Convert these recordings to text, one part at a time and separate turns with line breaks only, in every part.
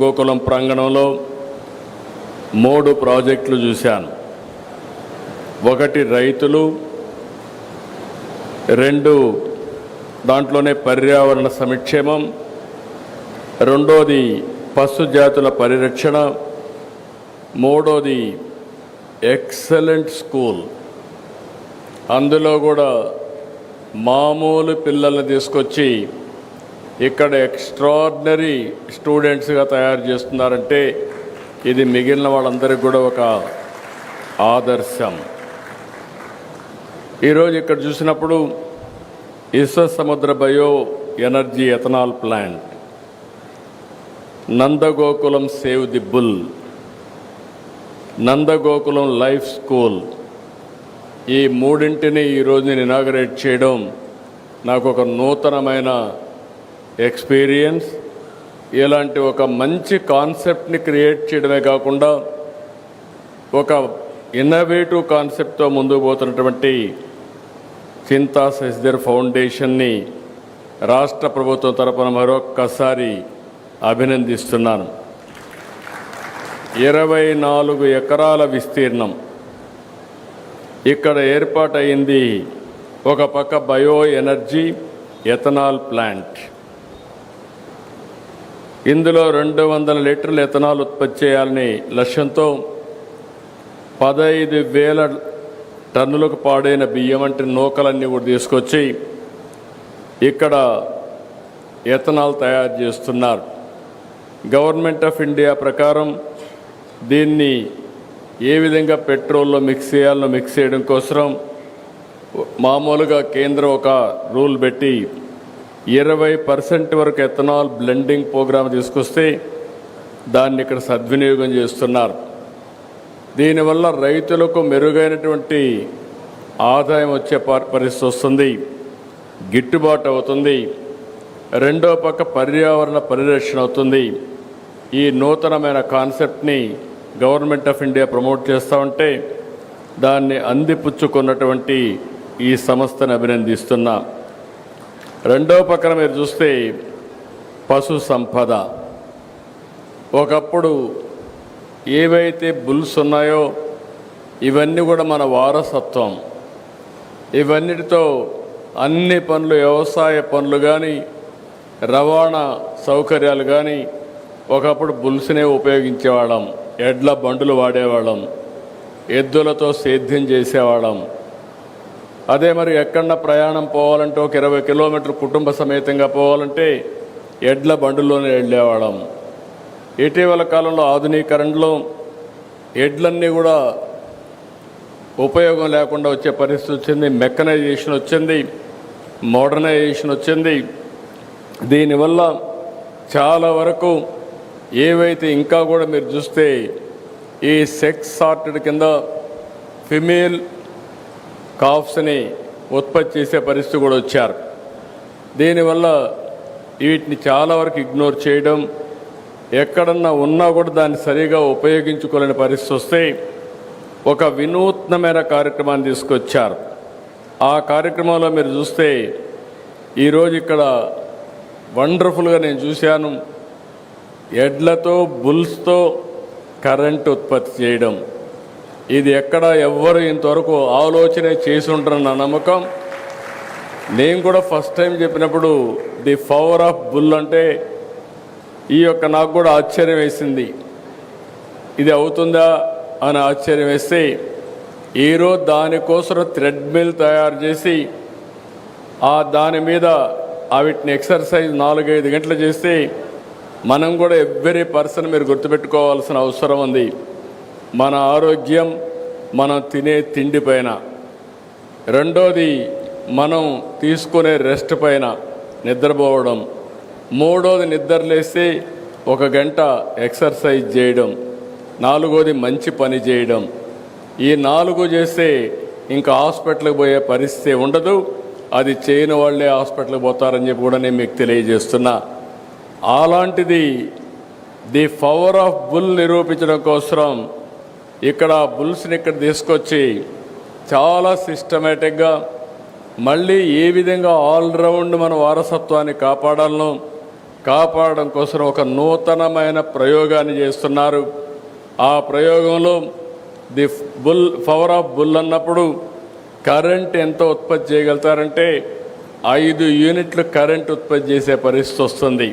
గోకులం ప్రాంగణంలో 3 ప్రాజెక్టులు చూశాను. ఒకటి రైతులు, 2 దాంట్లోనే పర్యావరణ సంక్షేమం, రెండోది పశు జాతుల పరిరక్షణ, మూడోది ఎక్సలెంట్ స్కూల్. అందులో కూడా మామూలు పిల్లల్ని తీసుకొచ్చి ఇక్కడ ఎక్స్ట్రాడినరీ స్టూడెంట్స్గా తయారు చేస్తున్నారంటే ఇది మిగిలిన వాళ్ళందరికీ కూడా ఒక ఆదర్శం. ఈరోజు ఇక్కడ చూసినప్పుడు విశ్వ సముద్ర bio energy ethanol plant, Nandagokulam save the bull, Nandagokulam life school, ఈ మూడింటిని ఈరోజు నేను ఇనాగరేట్ చేయడం నాకు ఒక నూతనమైన ఎక్స్పీరియన్స్. ఇలాంటి ఒక మంచి కాన్సెప్ట్ని క్రియేట్ చేయడమే కాకుండా ఒక ఇన్నోవేటివ్ కాన్సెప్ట్తో ముందుకు పోతున్నటువంటి చింతా శశిధర్ ఫౌండేషన్ని రాష్ట్ర ప్రభుత్వం తరపున మరొక్కసారి అభినందిస్తున్నాను. 24 ఎకరాల విస్తీర్ణం ఇక్కడ ఏర్పాటైంది. ఒక పక్క బయో ఎనర్జీ ఎథనాల్ ప్లాంట్, ఇందులో 200 లీటర్ల ఎథనాల్ ఉత్పత్తి చేయాలని లక్ష్యంతో 15,000 టన్నులకు పాడైన బియ్యం అంటే నూకలన్నీ కూడా తీసుకొచ్చి ఇక్కడ ఎథనాల్ తయారు చేస్తున్నారు. గవర్నమెంట్ ఆఫ్ ఇండియా ప్రకారం దీన్ని ఏ విధంగా పెట్రోల్లో మిక్స్ చేయాలో మిక్స్ చేయడం కోసం మామూలుగా కేంద్రం ఒక రూల్ పెట్టి 20% వరకు ఎథనాల్ బ్లెండింగ్ ప్రోగ్రామ్ తీసుకొస్తే దాన్ని ఇక్కడ సద్వినియోగం చేస్తున్నారు. దీనివల్ల రైతులకు మెరుగైనటువంటి ఆదాయం వచ్చే పరిస్థితి వస్తుంది, గిట్టుబాటు అవుతుంది. రెండో పక్క పర్యావరణ పరిరక్షణ అవుతుంది. ఈ నూతనమైన కాన్సెప్ట్ని గవర్నమెంట్ ఆఫ్ ఇండియా ప్రమోట్ చేస్తూ ఉంటే దాన్ని అందిపుచ్చుకున్నటువంటి ఈ సంస్థను అభినందిస్తున్నా. రెండో పక్కన మీరు చూస్తే పశు సంపద. ఒకప్పుడు ఏవైతే బుల్స్ ఉన్నాయో ఇవన్నీ కూడా మన వారసత్వం. ఇవన్నిటితో అన్ని పనులు, వ్యవసాయ పనులు కానీ, రవాణా సౌకర్యాలు కానీ ఒకప్పుడు బుల్స్నే ఉపయోగించేవాళ్ళం. ఎడ్ల బండులు వాడేవాళ్ళం, ఎద్దులతో సేద్యం చేసేవాళ్ళం. అదే మరి ఎక్కడన్నా ప్రయాణం పోవాలంటే ఒక 20 కిలోమీటర్లు కుటుంబ సమేతంగా పోవాలంటే ఎడ్ల బండుల్లోనే వెళ్ళేవాళ్ళం. ఇటీవల కాలంలో ఆధునీకరణలో ఎడ్లన్నీ కూడా ఉపయోగం లేకుండా వచ్చే పరిస్థితి వచ్చింది. మెకనైజేషన్ వచ్చింది, మోడర్నైజేషన్ వచ్చింది. దీనివల్ల చాలా వరకు ఏవైతే ఇంకా కూడా మీరు చూస్తే ఈ సెక్స్ సార్టెడ్ కింద ఫిమేల్ కాఫ్స్ని ఉత్పత్తి చేసే పరిస్థితి కూడా వచ్చారు. దీనివల్ల వీటిని చాలా వరకు ఇగ్నోర్ చేయడం, ఎక్కడన్నా ఉన్నా కూడా దాన్ని సరిగా ఉపయోగించుకోలేని పరిస్థితి వస్తే ఒక వినూత్నమైన కార్యక్రమాన్ని తీసుకొచ్చారు. ఆ కార్యక్రమంలో మీరు చూస్తే ఈరోజు ఇక్కడ వండర్ఫుల్గా నేను చూశాను, ఎడ్లతో బుల్స్తో కరెంట్ ఉత్పత్తి చేయడం. ఇది ఎక్కడ ఎవ్వరు ఇంతవరకు ఆలోచన చేసి ఉంటారన్న నమ్మకం. నేను కూడా ఫస్ట్ టైం చెప్పినప్పుడు ది పవర్ ఆఫ్ బుల్ అంటే నాకు కూడా ఆశ్చర్యం వేసింది. ఇది అవుతుందా అని ఆశ్చర్యం వేస్తే ఈరోజు దానికోసం థ్రెడ్మిల్ తయారు చేసి దాని మీద వీటిని ఎక్సర్సైజ్ 4-5 గంటలు చేస్తే మనం కూడా ఎవ్రీ పర్సన్ మీరు గుర్తుపెట్టుకోవాల్సిన అవసరం ఉంది. మన ఆరోగ్యం మనం తినే తిండి పైన, రెండోది మనం తీసుకునే రెస్ట్ పైన, నిద్రపోవడం, మూడోది నిద్రలేస్తే 1 గంట ఎక్సర్సైజ్ చేయడం, నాలుగోది మంచి పని చేయడం. ఈ 4 చేస్తే ఇంకా హాస్పిటల్కి పోయే పరిస్థితి ఉండదు. అది చేయని వాళ్ళే హాస్పిటల్కి పోతారని చెప్పి కూడా నేను మీకు తెలియజేస్తున్నా. అలాంటిది ది పవర్ ఆఫ్ బుల్ నిరూపించడం కోసం ఇక్కడ బుల్స్ని ఇక్కడ తీసుకొచ్చి చాలా సిస్టమేటిక్గా మళ్ళీ ఏ విధంగా ఆల్రౌండ్ మన వారసత్వాన్ని కాపాడాలనో కాపాడడం కోసం ఒక నూతనమైన ప్రయోగాన్ని చేస్తున్నారు. ఆ ప్రయోగంలో ది పవర్ ఆఫ్ బుల్ అన్నప్పుడు కరెంట్ ఎంత ఉత్పత్తి చేయగలుగుతారంటే 5 యూనిట్లు కరెంట్ ఉత్పత్తి చేసే పరిస్థితి వస్తుంది.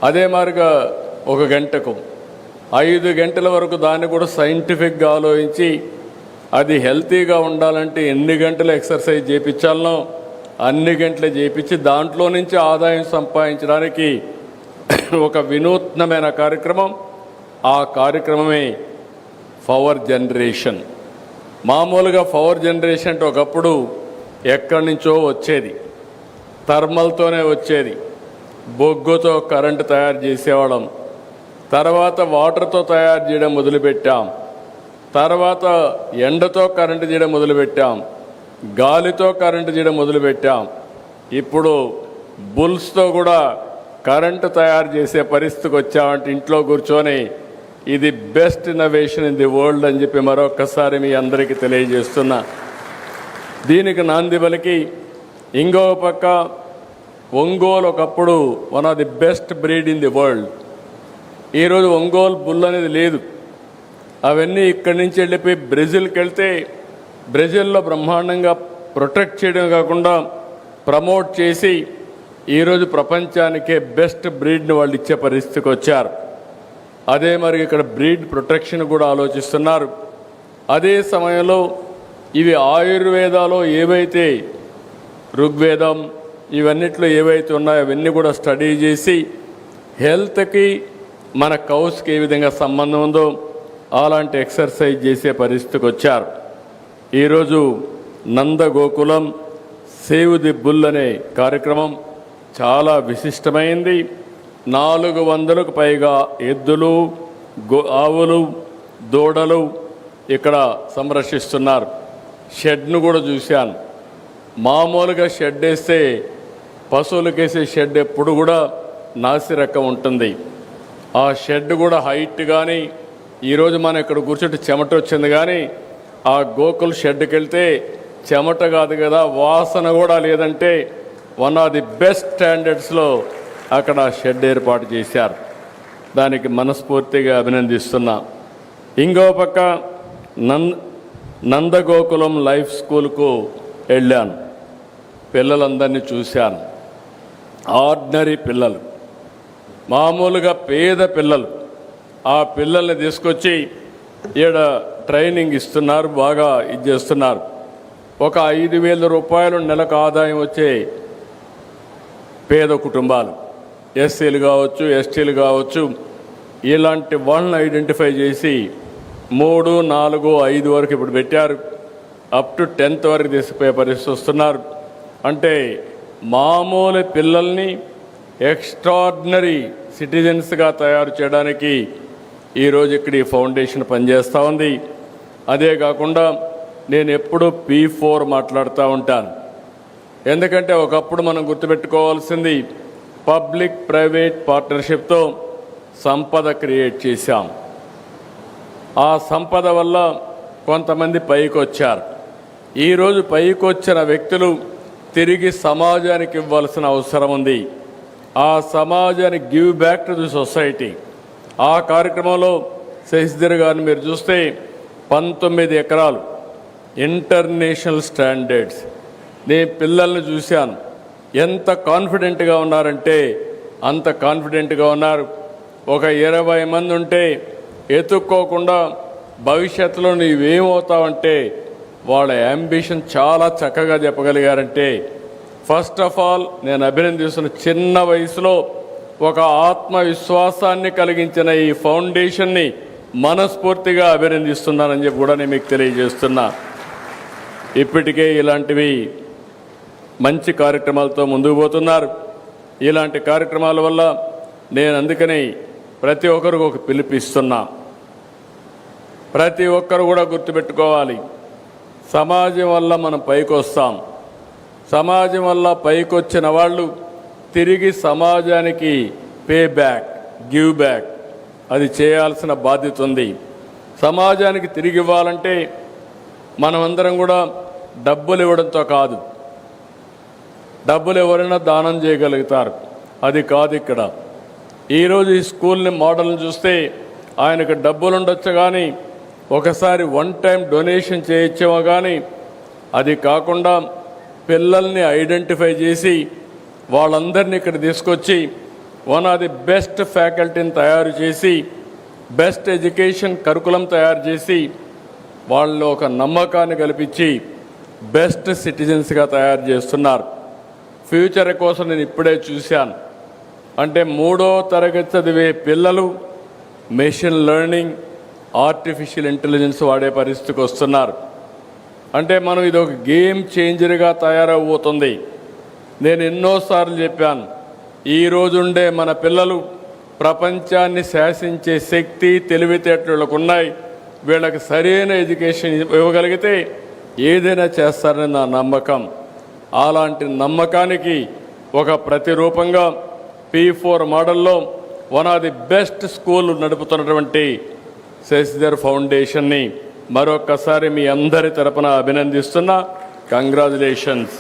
అదే మాదిరిగా 1 గంటకు 5 గంటల వరకు దాన్ని కూడా సైంటిఫిక్గా ఆలోచించి అది హెల్తీగా ఉండాలంటే ఎన్ని గంటలు ఎక్సర్సైజ్ చేయించాలనో అన్ని గంటలు చేయించి దాంట్లో నుంచి ఆదాయం సంపాదించడానికి ఒక వినూత్నమైన కార్యక్రమం. ఆ కార్యక్రమమే పవర్ జనరేషన్. మామూలుగా పవర్ జనరేషన్ అంటే ఒకప్పుడు ఎక్కడి నుంచో వచ్చేది, థర్మల్తోనే వచ్చేది. బొగ్గుతో కరెంటు తయారు చేసేవాళ్ళం. తర్వాత వాటర్తో తయారు చేయడం మొదలుపెట్టాం. తర్వాత ఎండతో కరెంటు చేయడం మొదలుపెట్టాం. గాలితో కరెంటు చేయడం మొదలుపెట్టాం. ఇప్పుడు బుల్స్తో కూడా కరెంటు తయారు చేసే పరిస్థితికి వచ్చామంటే ఇంట్లో కూర్చొని ఇది best innovation in the world అని చెప్పి మరొకసారి మీ అందరికీ తెలియజేస్తున్నా. దీనికి నాంది పలికి ఇంకో పక్క ఒంగోలు ఒకప్పుడు one of the best breed in the world. ఈరోజు ఒంగోలు బుల్ అనేది లేదు. అవన్నీ ఇక్కడి నుంచి వెళ్ళిపోయి బ్రెజిల్కి వెళ్తే బ్రెజిల్లో బ్రహ్మాండంగా ప్రొటెక్ట్ చేయడం కాకుండా ప్రమోట్ చేసి ఈరోజు ప్రపంచానికే బెస్ట్ బ్రీడ్ని వాళ్ళు ఇచ్చే పరిస్థితికి వచ్చారు. అదే మరి ఇక్కడ బ్రీడ్ ప్రొటెక్షన్ కూడా ఆలోచిస్తున్నారు. అదే సమయంలో ఇవి ఆయుర్వేదాలో ఏవైతే ఋగ్వేదం ఇవన్నిట్లో ఏవైతే ఉన్నాయో అవన్నీ కూడా స్టడీ చేసి హెల్త్కి మన కౌస్కి ఏ విధంగా సంబంధం ఉందో అలాంటి ఎక్సర్సైజ్ చేసే పరిస్థితికి వచ్చారు. ఈరోజు నందగోకులం సేవ్ ది బుల్ అనే కార్యక్రమం చాలా విశిష్టమైంది. 400కు పైగా ఎద్దులు, ఆవులు, దూడలు ఇక్కడ సంరక్షిస్తున్నారు. షెడ్ను కూడా చూశాను. మామూలుగా షెడ్ వేస్తే పశువులకేసే షెడ్ ఎప్పుడు కూడా నాసిరకం ఉంటుంది. ఆ షెడ్ కూడా హైట్ కానీ ఈరోజు మనం ఇక్కడ కూర్చుంటే చెమట వచ్చింది, కానీ ఆ గోకుల్ షెడ్కి వెళ్తే చెమట కాదు కదా, వాసన కూడా లేదంటే వన్ ఆఫ్ ది బెస్ట్ స్టాండర్డ్స్లో అక్కడ షెడ్ ఏర్పాటు చేశారు. దానికి మనస్ఫూర్తిగా అభినందిస్తున్నా. ఇంకో పక్క నందగోకులం లైఫ్ స్కూల్కు వెళ్ళాను. పిల్లలందరినీ చూశాను. ఆర్డినరీ పిల్లలు, మామూలుగా పేద పిల్లలు. ఆ పిల్లల్ని తీసుకొచ్చి ఈడ ట్రైనింగ్ ఇస్తున్నారు, బాగా ఇది చేస్తున్నారు. ఒక 5,000 రూపాయలు నెలకు ఆదాయం వచ్చే పేద కుటుంబాలు, ఎస్సీలు కావచ్చు, ఎస్టీలు కావచ్చు, ఇలాంటి వాళ్ళని ఐడెంటిఫై చేసి 3, 4, 5 వరకు ఇప్పుడు పెట్టారు. అప్ టు 10th వరకు తీసుకుపోయే పరిస్థితి వస్తున్నారు. అంటే మామూలు పిల్లల్ని ఎక్స్ట్రాడినరీ సిటిజన్స్గా తయారు చేయడానికి ఈరోజు ఇక్కడ ఈ ఫౌండేషన్ పనిచేస్తూ ఉంది. అదే కాకుండా నేను ఎప్పుడూ P4 మాట్లాడుతూ ఉంటాను. ఎందుకంటే ఒకప్పుడు మనం గుర్తుపెట్టుకోవాల్సింది పబ్లిక్ ప్రైవేట్ పార్ట్నర్షిప్తో సంపద క్రియేట్ చేశాం. ఆ సంపద వల్ల కొంతమంది పైకి వచ్చారు. ఈరోజు పైకి వచ్చిన వ్యక్తులు తిరిగి సమాజానికి ఇవ్వాల్సిన అవసరం ఉంది. ఆ సమాజానికి give back to the society. ఆ కార్యక్రమంలో శశిధర్ గారిని మీరు చూస్తే 19 ఎకరాలు ఇంటర్నేషనల్ స్టాండర్డ్స్. నేను పిల్లల్ని చూశాను, ఎంత కాన్ఫిడెంట్గా ఉన్నారంటే అంత కాన్ఫిడెంట్గా ఉన్నారు. ఒక 20 మంది ఉంటే ఎత్తుక్కోకుండా భవిష్యత్తులో నీవేమవుతావంటే వాళ్ళ యాంబిషన్ చాలా చక్కగా చెప్పగలిగారంటే ఫస్ట్ ఆఫ్ ఆల్ నేను అభినందిస్తున్న చిన్న వయసులో ఒక ఆత్మవిశ్వాసాన్ని కలిగించిన ఈ ఫౌండేషన్ని మనస్ఫూర్తిగా అభినందిస్తున్నానని చెప్పి కూడా నేను మీకు తెలియజేస్తున్నా. ఇప్పటికే ఇలాంటివి మంచి కార్యక్రమాలతో ముందుకు పోతున్నారు. ఇలాంటి కార్యక్రమాల వల్ల నేను అందుకని ప్రతి ఒక్కరికి ఒక పిలుపిస్తున్నా. ప్రతి ఒక్కరు కూడా గుర్తుపెట్టుకోవాలి, సమాజం వల్ల మనం పైకి వస్తాం. సమాజం వల్ల పైకి వచ్చిన వాళ్ళు తిరిగి సమాజానికి పే బ్యాక్, గివ్ బ్యాక్ అది చేయాల్సిన బాధ్యత ఉంది. సమాజానికి తిరిగి ఇవ్వాలంటే మనమందరం కూడా డబ్బులు ఇవ్వడంతో కాదు. డబ్బులు ఎవరైనా దానం చేయగలుగుతారు, అది కాదు ఇక్కడ. ఈరోజు ఈ స్కూల్ని మోడల్ని చూస్తే ఆయనకు డబ్బులు ఉండొచ్చు, కానీ ఒకసారి వన్ టైం డొనేషన్ చేయొచ్చేమో, కానీ అది కాకుండా పిల్లల్ని ఐడెంటిఫై చేసి వాళ్ళందరినీ ఇక్కడ తీసుకొచ్చి వన్ ఆఫ్ ది బెస్ట్ ఫ్యాకల్టీని తయారు చేసి బెస్ట్ ఎడ్యుకేషన్ కరికులం తయారు చేసి వాళ్ళు ఒక నమ్మకాన్ని కల్పించి బెస్ట్ సిటిజన్స్గా తయారు చేస్తున్నారు. ఫ్యూచర్ కోసం నేను ఇప్పుడే చూశాను. అంటే 3వ తరగతి చదివే పిల్లలు మెషిన్ లెర్నింగ్, ఆర్టిఫిషియల్ ఇంటెలిజెన్స్ వాడే పరిస్థితికి వస్తున్నారు. అంటే మనం ఇది ఒక గేమ్ చేంజర్గా తయారవబోతుంది. నేను ఎన్నోసార్లు చెప్పాను, ఈ రోజుండే మన పిల్లలు ప్రపంచాన్ని శాసించే శక్తి, తెలివితేటలకు ఉన్నాయి. వీళ్ళకి సరైన ఎడ్యుకేషన్ ఇవ్వగలిగితే ఏదైనా చేస్తారని నా నమ్మకం. అలాంటి నమ్మకానికి ఒక ప్రతిరూపంగా P4 మోడల్లో one of the best school నడుపుతున్నటువంటి శశిధర్ ఫౌండేషన్ని మరొక్కసారి మీ అందరి తరపున అభినందిస్తున్నా. కంగ్రాచులేషన్స్.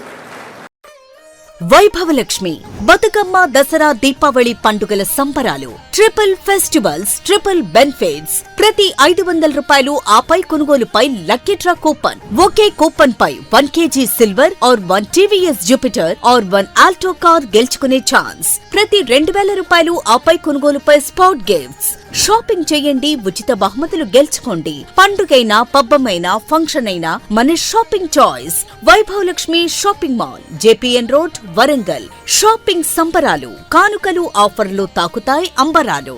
వైభవలక్ష్మి బతుకమ్మ, దసరా, దీపావళి పండుగల సంబరాలు. Triple festivals, triple benefits. ప్రతి 500 రూపాయలు ఆపై కొనుగోలుపై లక్కీ డ్రా కూపన్. ఒకే కూపన్ పై 1 kg silver or 1 TVS Jupiter or 1 Alto car గెలుచుకునే ఛాన్స్. ప్రతి 2000 రూపాయలు ఆపై కొనుగోలుపై స్పాట్ గిఫ్ట్స్. షాపింగ్ చేయండి, ఉచిత బహుమతులు గెలుచుకోండి. పండుగైనా, పబ్బమైనా, ఫంక్షన్ అయినా మన shopping choice Vaibhav Lakshmi shopping mall, JPN road, Warangal. Shopping సంబరాలు, కానుకలు, ఆఫర్లు తాకుతాయి అంబరాలు.